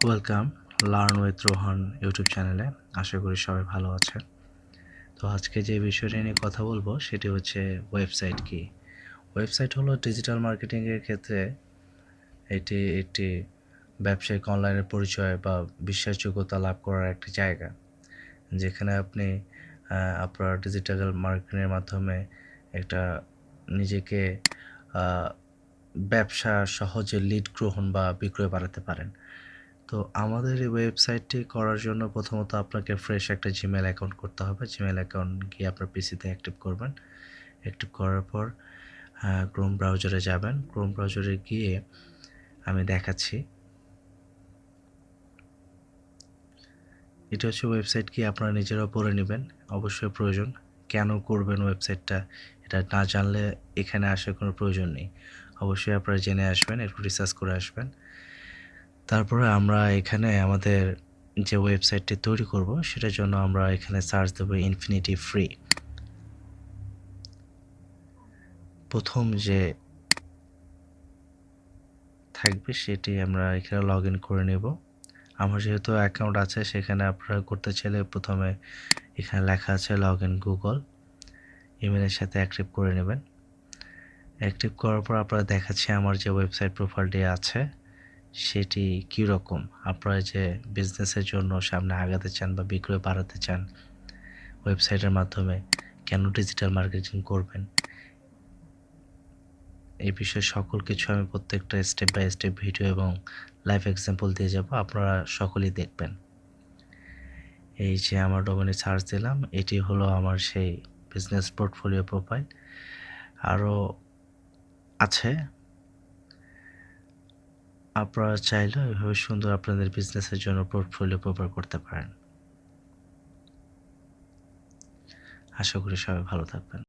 Welcome learn with Rohan YouTube চ্যানেলে। আশা করি সবাই ভালো আছেন। তো আজকে যে বিষয়টি নিয়ে কথা বলবো সেটি হচ্ছে ওয়েবসাইট কি। ওয়েবসাইট হলো ডিজিটাল মার্কেটিংয়ের ক্ষেত্রে এটি একটি ব্যবসায়িক অনলাইনের পরিচয় বা বিশ্বাসযোগ্যতা লাভ করার একটি জায়গা, যেখানে আপনি আপনার ডিজিটাল মার্কেটিংয়ের মাধ্যমে একটা নিজেকে ব্যবসা সহজে লিড গ্রহণ বা বিক্রয় বাড়াতে পারেন। তো আমাদের এই ওয়েবসাইটটি করার জন্য প্রথমত আপনাকে ফ্রেশ একটা জিমেল অ্যাকাউন্ট করতে হবে। জিমেল অ্যাকাউন্ট গিয়ে আপনার পিসিতে অ্যাক্টিভ করবেন। অ্যাক্টিভ করার পর ক্রোম ব্রাউজারে যাবেন। ক্রোম ব্রাউজারে গিয়ে আমি দেখাচ্ছি। এটা হচ্ছে ওয়েবসাইট কি, আপনারা নিজেরাও পড়ে নেবেন, অবশ্যই প্রয়োজন। কেন করবেন ওয়েবসাইটটা, এটা না জানলে এখানে আসার কোনো প্রয়োজন নেই। অবশ্যই আপনারা জেনে আসবেন, একটু রিসার্চ করে আসবেন। তারপরে আমরা এখানে আমাদের যে ওয়েবসাইটটি তৈরি করব সেটার জন্য আমরা এখানে সার্চ দেব ইনফিনিটি ফ্রি। প্রথম যে থাকবে সেটি আমরা এখানে লগ ইন করে নেব। আমার যেহেতু অ্যাকাউন্ট আছে সেখানে আপনারা করতে চাইলে প্রথমে এখানে লেখা আছে লগ ইন গুগল, ইমেলের সাথে অ্যাক্টিভ করে নেবেন। অ্যাক্টিভ করার পর আপনারা দেখাচ্ছে আমার যে ওয়েবসাইট প্রোফাইলটি আছে সেটি কীরকম। আপনারা যে বিজনেসের জন্য সামনে আগাতে চান বা বিক্রয় বাড়াতে চান ওয়েবসাইটের মাধ্যমে, কেন ডিজিটাল মার্কেটিং করবেন, এই বিষয়ে সকল কিছু আমি প্রত্যেকটা স্টেপ বাই স্টেপ ভিডিও এবং লাইভ এক্সাম্পল দিয়ে যাব, আপনারা সকলেই দেখবেন। এই যে আমার ডোমেনে সার্চ দিলাম, এটি হলো আমার সেই বিজনেস পোর্টফোলিও প্রোফাইল। আরও আছে, আপনারা চাইলে এভাবে সুন্দর আপনাদের বিজনেসের জন্য পোর্টফোলিও প্রোভাইড করতে পারেন। আশা করি সবাই ভালো থাকবেন।